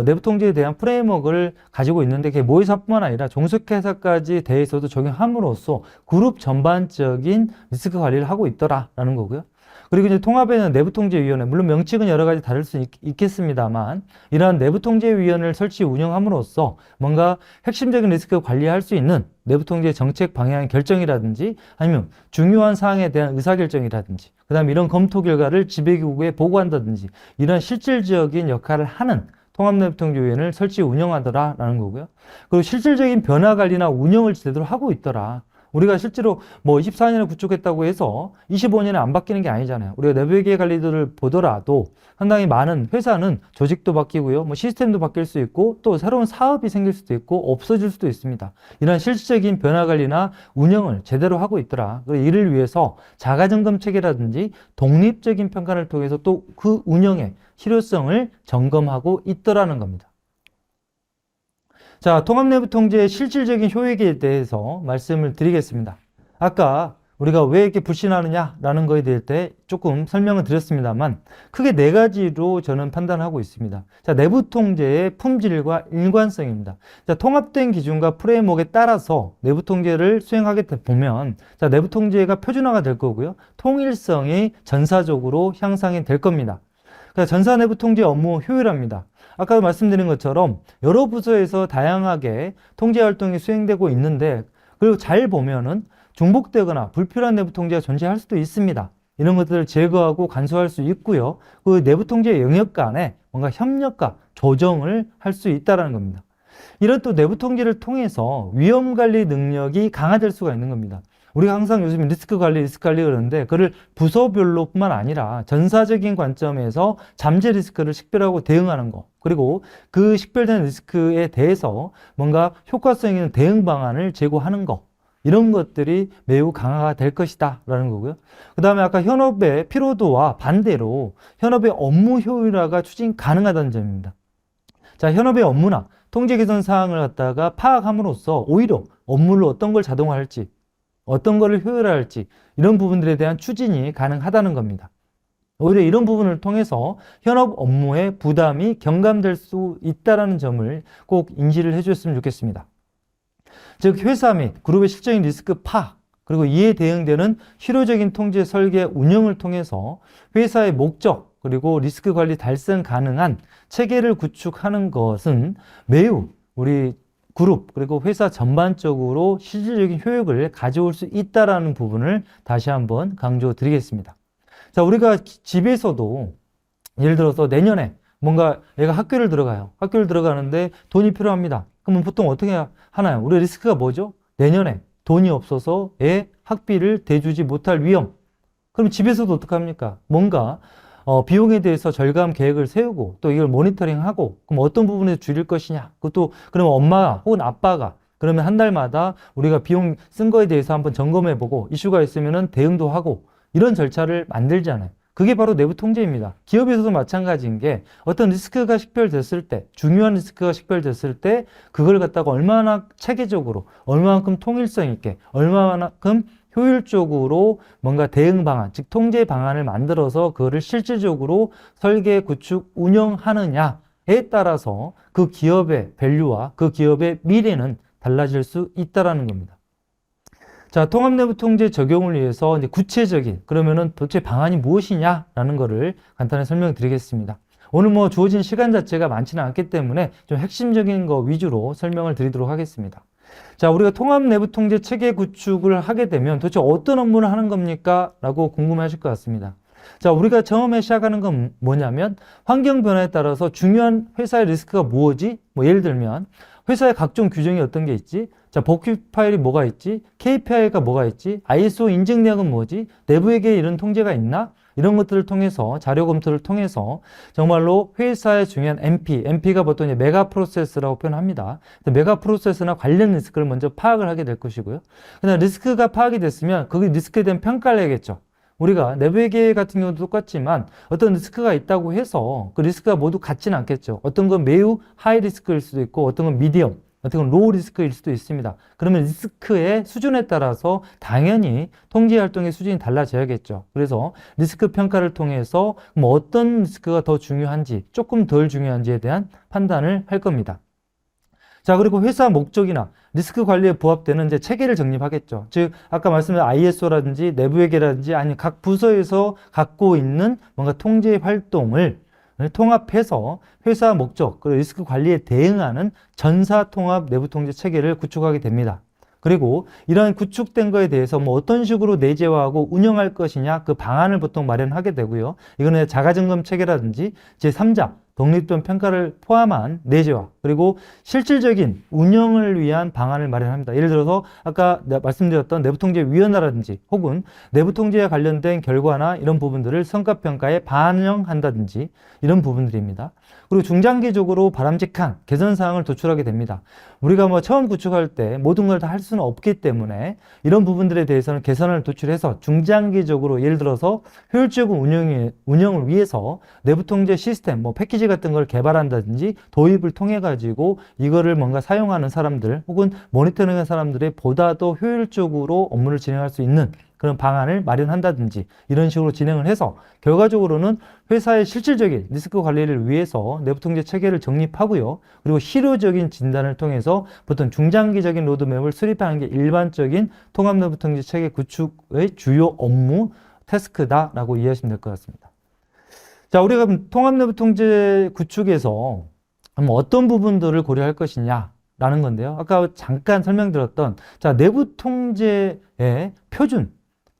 내부 통제에 대한 프레임워크를 가지고 있는데, 그게 모의사뿐만 아니라 종속회사까지 대해서도 적용함으로써 그룹 전반적인 리스크 관리를 하고 있더라라는 거고요. 그리고 이제 통합에는 내부통제위원회, 물론 명칭은 여러 가지 다를 수 있겠습니다만, 이러한 내부통제위원회를 설치 운영함으로써 뭔가 핵심적인 리스크를 관리할 수 있는 내부통제 정책 방향 결정이라든지, 아니면 중요한 사항에 대한 의사결정이라든지, 그 다음에 이런 검토 결과를 지배기구에 보고한다든지, 이런 실질적인 역할을 하는 통합내부통제위원회를 설치 운영하더라라는 거고요. 그리고 실질적인 변화 관리나 운영을 제대로 하고 있더라. 우리가 실제로 뭐 24년에 구축했다고 해서 25년에 안 바뀌는 게 아니잖아요. 우리가 내부회계 관리들을 보더라도 상당히 많은 회사는 조직도 바뀌고요, 뭐 시스템도 바뀔 수 있고, 또 새로운 사업이 생길 수도 있고 없어질 수도 있습니다. 이런 실질적인 변화 관리나 운영을 제대로 하고 있더라. 그리고 이를 위해서 자가점검 체계라든지 독립적인 평가를 통해서 또 그 운영의 실효성을 점검하고 있더라는 겁니다. 자, 통합내부통제의 실질적인 효익에 대해서 말씀을 드리겠습니다. 아까 우리가 왜 이렇게 불신하느냐라는 거에 대해 조금 설명을 드렸습니다만, 크게 네 가지로 저는 판단하고 있습니다. 자, 내부통제의 품질과 일관성입니다. 자, 통합된 기준과 프레임워크에 따라서 내부통제를 수행하게 보면, 자, 내부통제가 표준화가 될 거고요, 통일성이 전사적으로 향상이 될 겁니다. 그러니까 전사 내부 통제 업무 효율화입니다. 아까 말씀드린 것처럼 여러 부서에서 다양하게 통제 활동이 수행되고 있는데, 그리고 잘 보면은 중복되거나 불필요한 내부 통제가 존재할 수도 있습니다. 이런 것들을 제거하고 간소화할 수 있고요. 그 내부 통제 영역 간에 뭔가 협력과 조정을 할 수 있다는 겁니다. 이런 또 내부 통제를 통해서 위험 관리 능력이 강화될 수가 있는 겁니다. 우리가 항상 요즘 리스크 관리 그러는데, 그를 부서별로 뿐만 아니라 전사적인 관점에서 잠재 리스크를 식별하고 대응하는 거, 그리고 그 식별된 리스크에 대해서 뭔가 효과성 있는 대응 방안을 제고하는 거, 이런 것들이 매우 강화가 될 것이다 라는 거고요. 그 다음에 아까 현업의 피로도와 반대로 현업의 업무 효율화가 추진 가능하다는 점입니다. 자, 현업의 업무나 통제 개선 사항을 갖다가 파악함으로써 오히려 업무를 어떤 걸 자동화할지, 어떤 거를 효율화할지, 이런 부분들에 대한 추진이 가능하다는 겁니다. 오히려 이런 부분을 통해서 현업 업무의 부담이 경감될 수 있다는 점을 꼭 인지를 해주셨으면 좋겠습니다. 즉, 회사 및 그룹의 실적인 리스크 파악, 그리고 이에 대응되는 실효적인 통제 설계 운영을 통해서 회사의 목적, 그리고 리스크 관리 달성 가능한 체계를 구축하는 것은 매우 우리 그룹, 그리고 회사 전반적으로 실질적인 효익을 가져올 수 있다는 부분을 다시 한번 강조드리겠습니다. 자, 우리가 집에서도 예를 들어서 내년에 뭔가 얘가 학교를 들어가요. 학교를 들어가는데 돈이 필요합니다. 그러면 보통 어떻게 하나요? 우리 리스크가 뭐죠? 내년에 돈이 없어서 애 학비를 대주지 못할 위험. 그럼 집에서도 어떡합니까? 뭔가 비용에 대해서 절감 계획을 세우고, 또 이걸 모니터링하고, 그럼 어떤 부분에서 줄일 것이냐. 그것도 그러면 엄마 혹은 아빠가 그러면 한 달마다 우리가 비용 쓴 거에 대해서 한번 점검해보고, 이슈가 있으면은 대응도 하고, 이런 절차를 만들잖아요. 그게 바로 내부 통제입니다. 기업에서도 마찬가지인 게, 어떤 리스크가 식별됐을 때, 중요한 리스크가 식별됐을 때 그걸 갖다가 얼마나 체계적으로, 얼마만큼 통일성 있게, 얼마만큼 효율적으로 뭔가 대응 방안, 즉 통제 방안을 만들어서 그거를 실질적으로 설계, 구축, 운영하느냐에 따라서 그 기업의 밸류와 그 기업의 미래는 달라질 수 있다는 겁니다. 자, 통합 내부 통제 적용을 위해서 이제 구체적인 그러면은 도대체 방안이 무엇이냐라는 거를 간단히 설명드리겠습니다. 오늘 뭐 주어진 시간 자체가 많지는 않기 때문에 좀 핵심적인 거 위주로 설명을 드리도록 하겠습니다. 자, 우리가 통합 내부 통제 체계 구축을 하게 되면 도대체 어떤 업무를 하는 겁니까? 라고 궁금해 하실 것 같습니다. 자, 우리가 처음에 시작하는 건 뭐냐면 환경 변화에 따라서 중요한 회사의 리스크가 뭐지? 뭐 예를 들면 회사의 각종 규정이 어떤 게 있지? 자, 복귀 파일이 뭐가 있지? KPI가 뭐가 있지? ISO 인증 내역은 뭐지? 내부에게 이런 통제가 있나? 이런 것들을 통해서 자료 검토를 통해서 정말로 회사의 중요한 MP가 보통 이제 메가 프로세스라고 표현합니다. 메가 프로세스나 관련 리스크를 먼저 파악을 하게 될 것이고요. 그다음 리스크가 파악이 됐으면 그 리스크에 대한 평가를 해야겠죠. 우리가 내부회계 같은 경우도 똑같지만 어떤 리스크가 있다고 해서 그 리스크가 모두 같지는 않겠죠. 어떤 건 매우 하이 리스크일 수도 있고 어떤 건 미디엄, 어떤 건 로우 리스크일 수도 있습니다. 그러면 리스크의 수준에 따라서 당연히 통제 활동의 수준이 달라져야겠죠. 그래서 리스크 평가를 통해서 뭐 어떤 리스크가 더 중요한지 조금 덜 중요한지에 대한 판단을 할 겁니다. 자, 그리고 회사 목적이나 리스크 관리에 부합되는 이제 체계를 정립하겠죠. 즉, 아까 말씀드린 ISO라든지 내부회계라든지 아니면 각 부서에서 갖고 있는 뭔가 통제 활동을 통합해서 회사 목적, 그리고 리스크 관리에 대응하는 전사 통합 내부 통제 체계를 구축하게 됩니다. 그리고 이런 구축된 거에 대해서 뭐 어떤 식으로 내재화하고 운영할 것이냐 그 방안을 보통 마련하게 되고요. 이거는 자가점검 체계라든지 제3자 독립된 평가를 포함한 내재화 그리고 실질적인 운영을 위한 방안을 마련합니다. 예를 들어서 아까 말씀드렸던 내부통제위원회라든지 혹은 내부통제에 관련된 결과나 이런 부분들을 성과평가에 반영한다든지 이런 부분들입니다. 그리고 중장기적으로 바람직한 개선사항을 도출하게 됩니다. 우리가 뭐 처음 구축할 때 모든 걸 다 할 수는 없기 때문에 이런 부분들에 대해서는 개선을 도출해서 중장기적으로 예를 들어서 효율적인 운영을 위해서 내부통제 시스템, 뭐 패키지 같은 걸 개발한다든지 도입을 통해 가지고 이거를 뭔가 사용하는 사람들 혹은 모니터링하는 사람들이 보다 더 효율적으로 업무를 진행할 수 있는 그런 방안을 마련한다든지 이런 식으로 진행을 해서 결과적으로는 회사의 실질적인 리스크 관리를 위해서 내부통제 체계를 정립하고요. 그리고 실효적인 진단을 통해서 보통 중장기적인 로드맵을 수립하는 게 일반적인 통합 내부통제 체계 구축의 주요 업무 태스크다라고 이해하시면 될 것 같습니다. 자, 우리가 통합 내부통제 구축에서 어떤 부분들을 고려할 것이냐라는 건데요. 아까 잠깐 설명드렸던 자, 내부통제의 표준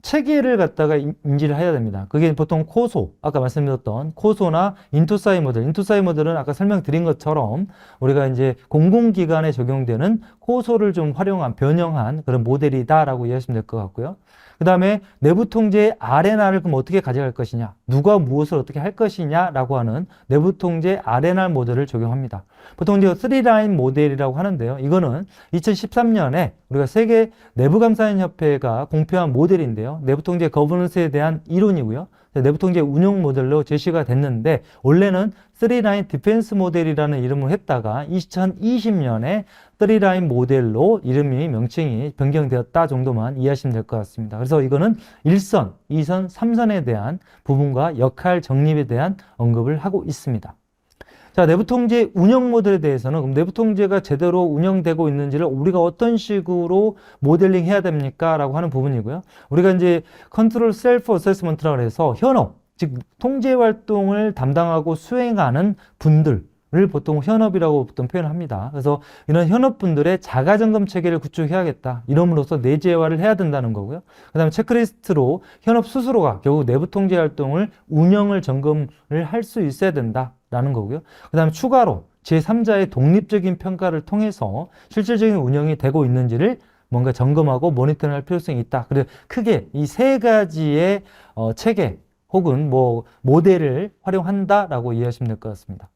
체계를 갖다가 인지를 해야 됩니다. 그게 보통 코소, 아까 말씀드렸던 코소나 인투사이 모델. 인투사이 모델은 아까 설명드린 것처럼 우리가 이제 공공기관에 적용되는 코소를 좀 활용한, 변형한 그런 모델이다라고 이해하시면 될 것 같고요. 그 다음에 내부 통제의 R&R을 그럼 어떻게 가져갈 것이냐, 누가 무엇을 어떻게 할 것이냐라고 하는 내부 통제 R&R 모델을 적용합니다. 보통 이제 3라인 모델이라고 하는데요. 이거는 2013년에 우리가 세계 내부감사인협회가 공표한 모델인데요. 내부 통제 거버넌스에 대한 이론이고요. 내부 통제 운영 모델로 제시가 됐는데 원래는 3라인 디펜스 모델이라는 이름을 했다가 2020년에 3라인 모델로 이름이 명칭이 변경되었다 정도만 이해하시면 될 것 같습니다. 그래서 이거는 1선, 2선, 3선에 대한 부분과 역할 정립에 대한 언급을 하고 있습니다. 자, 내부통제 운영 모델에 대해서는 그럼 내부통제가 제대로 운영되고 있는지를 우리가 어떤 식으로 모델링 해야 됩니까? 라고 하는 부분이고요. 우리가 이제 컨트롤 셀프 어세스먼트라고 해서 현업, 즉 통제 활동을 담당하고 수행하는 분들을 보통 현업이라고 보통 표현합니다. 그래서 이런 현업분들의 자가점검 체계를 구축해야겠다. 이름으로써 내재화를 해야 된다는 거고요. 그 다음에 체크리스트로 현업 스스로가 결국 내부 통제 활동을 운영을 점검을 할 수 있어야 된다. 라는 거고요. 그 다음에 추가로 제3자의 독립적인 평가를 통해서 실질적인 운영이 되고 있는지를 뭔가 점검하고 모니터링 할 필요성이 있다. 그래서 크게 이 세 가지의 체계 혹은 뭐 모델을 활용한다라고 이해하시면 될 것 같습니다.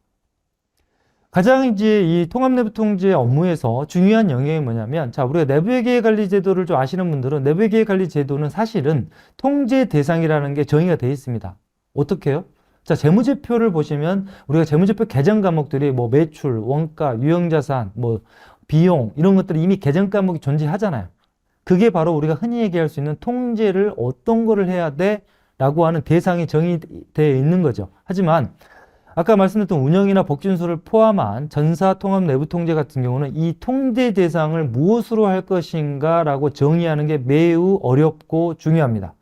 가장 이제 이 통합 내부 통제 업무에서 중요한 영역이 뭐냐면, 자, 우리가 내부회계 관리 제도를 좀 아시는 분들은 내부회계 관리 제도는 사실은 통제 대상이라는 게 정의가 되어 있습니다. 어떻게 해요? 자, 재무제표를 보시면 우리가 재무제표 개정 과목들이 뭐 매출, 원가, 유형자산, 뭐 비용 이런 것들이 이미 개정 과목이 존재하잖아요. 그게 바로 우리가 흔히 얘기할 수 있는 통제를 어떤 거를 해야 돼? 라고 하는 대상이 정의되어 있는 거죠. 하지만 아까 말씀드렸던 운영이나 복진수를 포함한 전사통합 내부통제 같은 경우는 이 통제 대상을 무엇으로 할 것인가 라고 정의하는 게 매우 어렵고 중요합니다.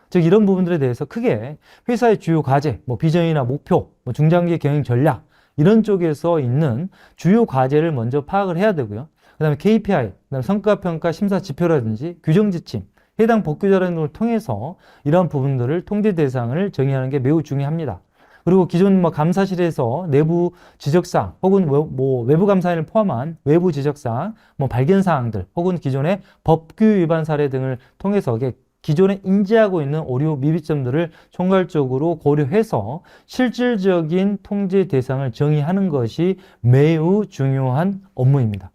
즉 이런 부분들에 대해서 크게 회사의 주요 과제, 비전이나 목표, 중장기 경영 전략 이런 쪽에서 있는 주요 과제를 먼저 파악을 해야 되고요. 그 다음에 KPI, 그다음에 성과평가 심사 지표라든지 규정 지침, 해당 법규자료 등을 통해서 이러한 부분들을 통제 대상을 정의하는 게 매우 중요합니다. 그리고 기존 감사실에서 내부 지적사항 혹은 외부 감사인을 포함한 외부 지적사항, 발견사항들 혹은 기존의 법규 위반 사례 등을 통해서 기존에 인지하고 있는 오류 미비점들을 총괄적으로 고려해서 실질적인 통제 대상을 정의하는 것이 매우 중요한 업무입니다.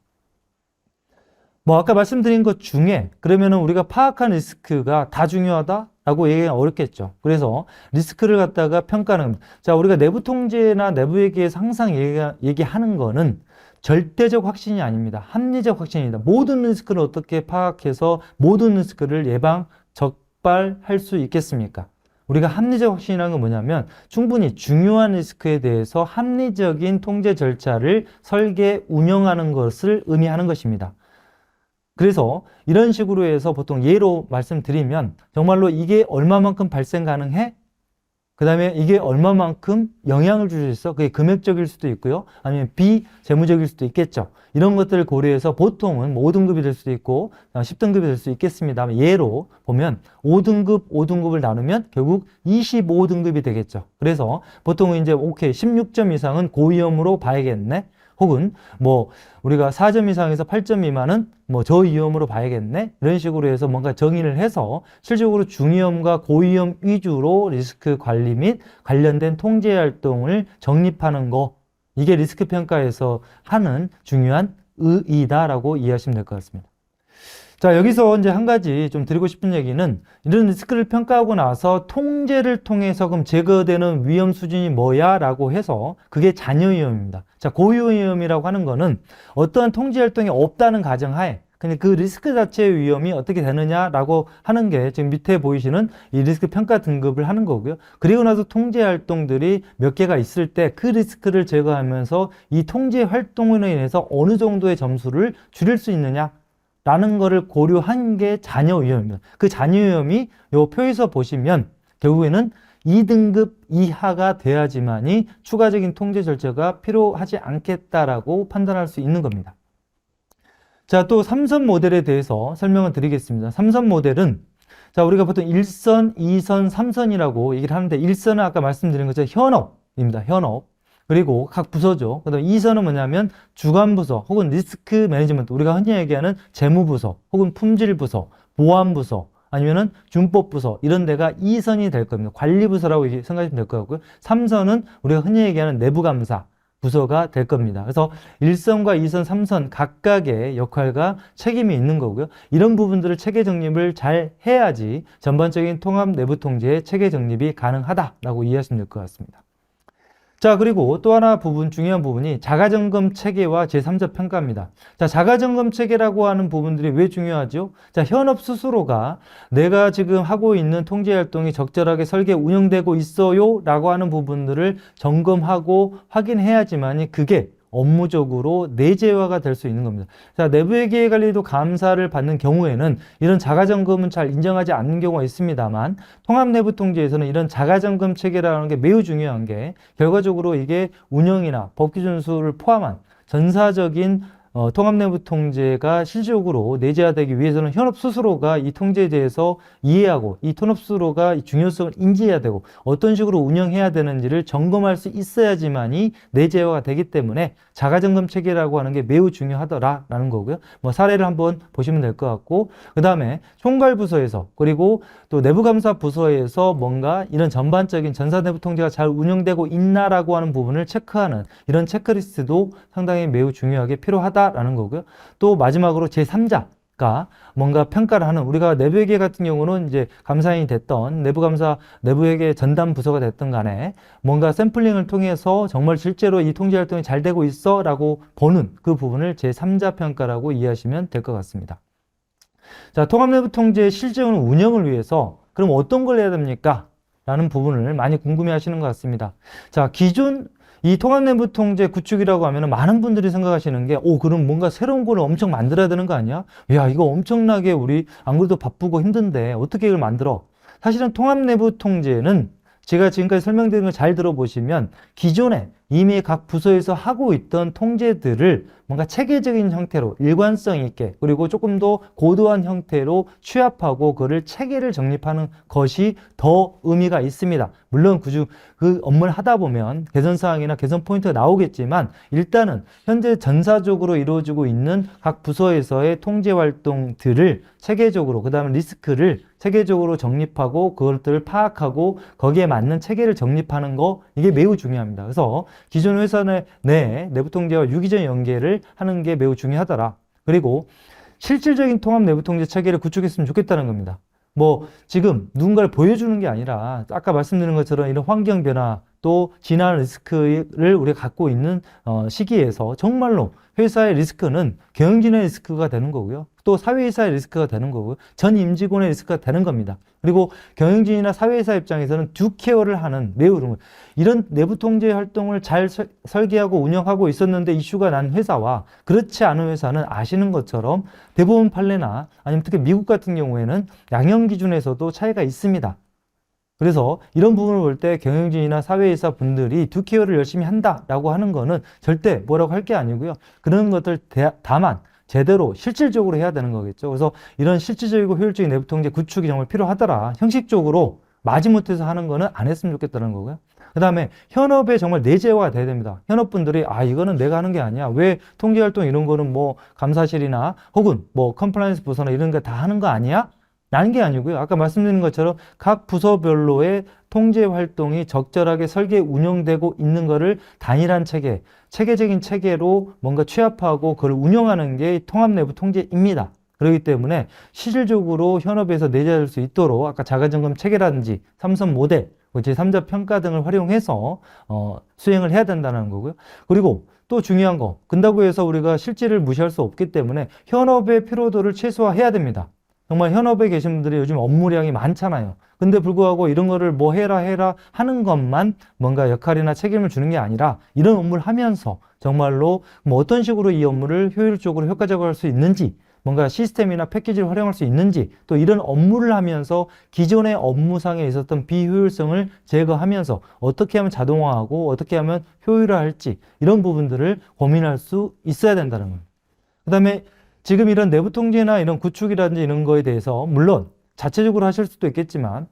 아까 말씀드린 것 중에 그러면은 우리가 파악한 리스크가 다 중요하다라고 얘기가 어렵겠죠. 그래서 리스크를 갖다가 평가하는 겁니다. 자, 우리가 내부 통제나 내부 회계에서 항상 얘기하는 거는 절대적 확신이 아닙니다. 합리적 확신입니다. 모든 리스크를 어떻게 파악해서 모든 리스크를 예방, 적발할 수 있겠습니까? 우리가 합리적 확신이라는 건 뭐냐면 충분히 중요한 리스크에 대해서 합리적인 통제 절차를 설계, 운영하는 것을 의미하는 것입니다. 그래서 이런 식으로 해서 보통 예로 말씀드리면 정말로 이게 얼마만큼 발생 가능해? 그 다음에 이게 얼마만큼 영향을 줄 수 있어? 그게 금액적일 수도 있고요. 아니면 비재무적일 수도 있겠죠. 이런 것들을 고려해서 보통은 5등급이 될 수도 있고 10등급이 될 수 있겠습니다. 예로 보면 5등급을 나누면 결국 25등급이 되겠죠. 그래서 보통은 이제 오케이 16점 이상은 고위험으로 봐야겠네. 혹은 우리가 4점 이상에서 8점 미만은 저위험으로 봐야겠네. 이런 식으로 해서 뭔가 정의를 해서 실질적으로 중위험과 고위험 위주로 리스크 관리 및 관련된 통제 활동을 정립하는 거, 이게 리스크 평가에서 하는 중요한 의의다라고 이해하시면 될 것 같습니다. 자, 여기서 이제 한 가지 좀 드리고 싶은 얘기는 이런 리스크를 평가하고 나서 통제를 통해서 그럼 제거되는 위험 수준이 뭐야? 라고 해서 그게 잔여 위험입니다. 자, 고위험이라고 하는 거는 어떠한 통제 활동이 없다는 가정하에 근데 그 리스크 자체의 위험이 어떻게 되느냐라고 하는 게 지금 밑에 보이시는 이 리스크 평가 등급을 하는 거고요. 그리고 나서 통제 활동들이 몇 개가 있을 때 그 리스크를 제거하면서 이 통제 활동으로 인해서 어느 정도의 점수를 줄일 수 있느냐 라는 거를 고려한 게 잔여 위험입니다. 그 잔여 위험이 요 표에서 보시면 결국에는 2등급 이하가 돼야지만이 추가적인 통제 절차가 필요하지 않겠다라고 판단할 수 있는 겁니다. 자, 또 3선 모델에 대해서 설명을 드리겠습니다. 3선 모델은 자, 우리가 보통 1선, 2선, 3선이라고 얘기를 하는데 1선은 아까 말씀드린 것처럼 현업입니다. 현업. 그리고 각 부서죠. 그 다음에 2선은 뭐냐면 주관부서 혹은 리스크 매니지먼트, 우리가 흔히 얘기하는 재무부서 혹은 품질부서, 보안부서 아니면은 준법부서 이런 데가 2선이 될 겁니다. 관리부서라고 생각하시면 될 것 같고요. 3선은 우리가 흔히 얘기하는 내부감사 부서가 될 겁니다. 그래서 1선과 2선, 3선 각각의 역할과 책임이 있는 거고요. 이런 부분들을 체계 정립을 잘 해야지 전반적인 통합 내부 통제의 체계 정립이 가능하다라고 이해하시면 될 것 같습니다. 자, 그리고 또 하나 중요한 부분이 자가점검 체계와 제3자 평가입니다. 자, 자가점검 체계라고 하는 부분들이 왜 중요하죠? 자, 현업 스스로가 내가 지금 하고 있는 통제 활동이 적절하게 설계 운영되고 있어요 라고 하는 부분들을 점검하고 확인해야지만이 그게 업무적으로 내재화가 될 수 있는 겁니다. 자, 내부회계 관리도 감사를 받는 경우에는 이런 자가점검은 잘 인정하지 않는 경우가 있습니다만 통합내부통제에서는 이런 자가점검 체계라는 게 매우 중요한 게 결과적으로 이게 운영이나 법규 준수를 포함한 전사적인 통합내부통제가 실질적으로 내재화되기 위해서는 현업 스스로가 이 통제에 대해서 이해하고 이 현업 스스로가 이 중요성을 인지해야 되고 어떤 식으로 운영해야 되는지를 점검할 수 있어야지만이 내재화가 되기 때문에 자가점검 체계라고 하는 게 매우 중요하더라라는 거고요. 사례를 한번 보시면 될 것 같고 그 다음에 총괄부서에서 그리고 또 내부감사부서에서 뭔가 이런 전반적인 전사내부통제가 잘 운영되고 있나라고 하는 부분을 체크하는 이런 체크리스트도 상당히 매우 중요하게 필요하다라는 거고요. 또 마지막으로 제3자가 뭔가 평가를 하는 우리가 내부회계 같은 경우는 이제 감사인이 됐던 내부감사 내부회계 전담 부서가 됐던 간에 뭔가 샘플링을 통해서 정말 실제로 이 통제 활동이 잘 되고 있어 라고 보는 그 부분을 제3자 평가라고 이해하시면 될 것 같습니다. 자, 통합내부통제의 실제적인 운영을 위해서 그럼 어떤 걸 해야 됩니까? 라는 부분을 많이 궁금해 하시는 것 같습니다. 자, 기존 이 통합내부통제 구축이라고 하면 많은 분들이 생각하시는 게, 그럼 뭔가 새로운 거를 엄청 만들어야 되는 거 아니야? 야, 이거 엄청나게 우리 안 그래도 바쁘고 힘든데 어떻게 이걸 만들어? 사실은 통합내부통제는 제가 지금까지 설명드린 걸 잘 들어보시면 기존에 이미 각 부서에서 하고 있던 통제들을 뭔가 체계적인 형태로 일관성 있게 그리고 조금 더 고도한 형태로 취합하고 그를 체계를 정립하는 것이 더 의미가 있습니다. 물론 그 업무를 하다 보면 개선사항이나 개선 포인트가 나오겠지만 일단은 현재 전사적으로 이루어지고 있는 각 부서에서의 통제 활동들을 체계적으로 그 다음에 리스크를 체계적으로 정립하고 그것들을 파악하고 거기에 맞는 체계를 정립하는 거 이게 매우 중요합니다. 그래서 기존 회사 내 내부 통제와 유기적 연계를 하는 게 매우 중요하더라. 그리고 실질적인 통합 내부 통제 체계를 구축했으면 좋겠다는 겁니다. 뭐 지금 누군가를 보여주는 게 아니라 아까 말씀드린 것처럼 이런 환경 변화 또 진화 리스크를 우리가 갖고 있는 시기에서 정말로 회사의 리스크는 경영진의 리스크가 되는 거고요. 또 사회이사의 리스크가 되는 거고요. 전 임직원의 리스크가 되는 겁니다. 그리고 경영진이나 사회이사 입장에서는 듀케어를 하는 매우 이런 내부 통제 활동을 잘 설계하고 운영하고 있었는데 이슈가 난 회사와 그렇지 않은 회사는 아시는 것처럼 대부분 판례나 아니면 특히 미국 같은 경우에는 양형 기준에서도 차이가 있습니다. 그래서 이런 부분을 볼 때 경영진이나 사회이사 분들이 듀케어를 열심히 한다라고 하는 거는 절대 뭐라고 할 게 아니고요. 그런 것들 다만 제대로 실질적으로 해야 되는 거겠죠. 그래서 이런 실질적이고 효율적인 내부 통제 구축이 정말 필요하더라. 형식적으로 마지못해서 하는 거는 안 했으면 좋겠다는 거고요. 그 다음에 현업에 정말 내재화가 돼야 됩니다. 현업분들이 이거는 내가 하는 게 아니야. 왜 통계활동 이런 거는 뭐 감사실이나 혹은 뭐 컴플라이언스 부서나 이런 거 다 하는 거 아니야? 라는 게 아니고요. 아까 말씀드린 것처럼 각 부서별로의 통제 활동이 적절하게 설계 운영되고 있는 거를 단일한 체계, 체계적인 체계로 뭔가 취합하고 그걸 운영하는 게 통합 내부 통제입니다. 그렇기 때문에 실질적으로 현업에서 내재할 수 있도록 아까 자가점검 체계라든지 삼선 모델, 제3자 평가 등을 활용해서 수행을 해야 된다는 거고요. 그리고 또 중요한 거, 근다고 해서 우리가 실질을 무시할 수 없기 때문에 현업의 피로도를 최소화해야 됩니다. 정말 현업에 계신 분들이 요즘 업무량이 많잖아요. 근데 불구하고 이런 거를 뭐 해라 하는 것만 뭔가 역할이나 책임을 주는 게 아니라 이런 업무를 하면서 정말로 뭐 어떤 식으로 이 업무를 효율적으로 효과적으로 할 수 있는지 뭔가 시스템이나 패키지를 활용할 수 있는지 또 이런 업무를 하면서 기존의 업무상에 있었던 비효율성을 제거하면서 어떻게 하면 자동화하고 어떻게 하면 효율화할지 이런 부분들을 고민할 수 있어야 된다는 거예요. 그 다음에 지금 이런 내부 통제나 이런 구축이라든지 이런 거에 대해서 물론 자체적으로 하실 수도 있겠지만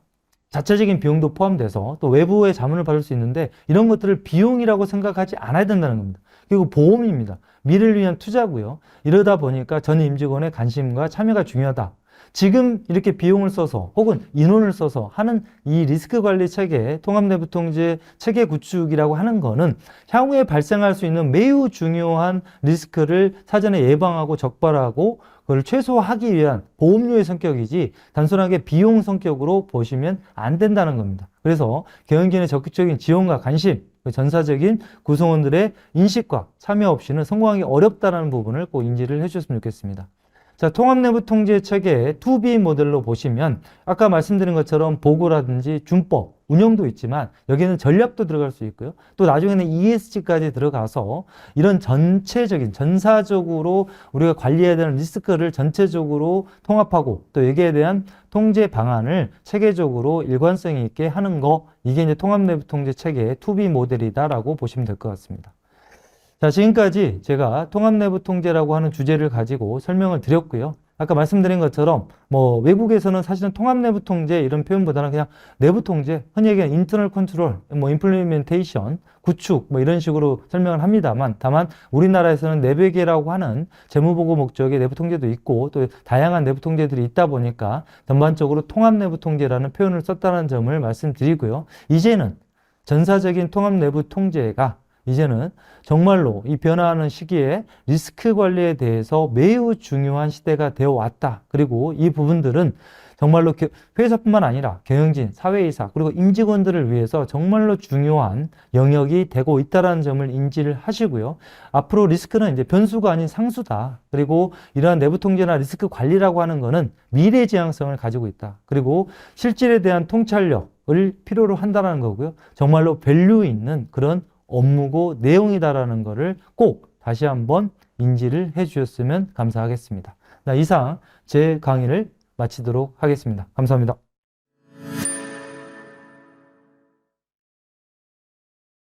자체적인 비용도 포함돼서 또 외부의 자문을 받을 수 있는데 이런 것들을 비용이라고 생각하지 않아야 된다는 겁니다. 그리고 보험입니다. 미래를 위한 투자고요. 이러다 보니까 전 임직원의 관심과 참여가 중요하다. 지금 이렇게 비용을 써서 혹은 인원을 써서 하는 이 리스크 관리 체계, 통합 내부 통제 체계 구축이라고 하는 거는 향후에 발생할 수 있는 매우 중요한 리스크를 사전에 예방하고 적발하고 그걸 최소화하기 위한 보험료의 성격이지 단순하게 비용 성격으로 보시면 안 된다는 겁니다. 그래서 경영진의 적극적인 지원과 관심, 전사적인 구성원들의 인식과 참여 없이는 성공하기 어렵다는 부분을 꼭 인지를 해주셨으면 좋겠습니다. 자, 통합 내부 통제 체계의 2B 모델로 보시면 아까 말씀드린 것처럼 보고라든지 준법, 운영도 있지만 여기는 전략도 들어갈 수 있고요. 또 나중에는 ESG까지 들어가서 이런 전체적인, 전사적으로 우리가 관리해야 되는 리스크를 전체적으로 통합하고 또 여기에 대한 통제 방안을 체계적으로 일관성 있게 하는 거 이게 이제 통합 내부 통제 체계의 2B 모델이다라고 보시면 될 것 같습니다. 자, 지금까지 제가 통합 내부 통제라고 하는 주제를 가지고 설명을 드렸고요. 아까 말씀드린 것처럼 뭐 외국에서는 사실은 통합 내부 통제 이런 표현보다는 그냥 내부 통제, 흔히 얘기하는 인터널 컨트롤, 뭐 임플리멘테이션, 구축 뭐 이런 식으로 설명을 합니다만 다만 우리나라에서는 내부계라고 하는 재무보고 목적의 내부 통제도 있고 또 다양한 내부 통제들이 있다 보니까 전반적으로 통합 내부 통제라는 표현을 썼다는 점을 말씀드리고요. 이제는 전사적인 통합 내부 통제가 이제는 정말로 이 변화하는 시기에 리스크 관리에 대해서 매우 중요한 시대가 되어 왔다. 그리고 이 부분들은 정말로 회사뿐만 아니라 경영진, 사회이사, 그리고 임직원들을 위해서 정말로 중요한 영역이 되고 있다는 점을 인지를 하시고요. 앞으로 리스크는 이제 변수가 아닌 상수다. 그리고 이러한 내부 통제나 리스크 관리라고 하는 거는 미래 지향성을 가지고 있다. 그리고 실질에 대한 통찰력을 필요로 한다는 거고요. 정말로 밸류 있는 그런 업무고 내용이다라는 것을 꼭 다시 한번 인지를 해 주셨으면 감사하겠습니다. 이상 제 강의를 마치도록 하겠습니다. 감사합니다.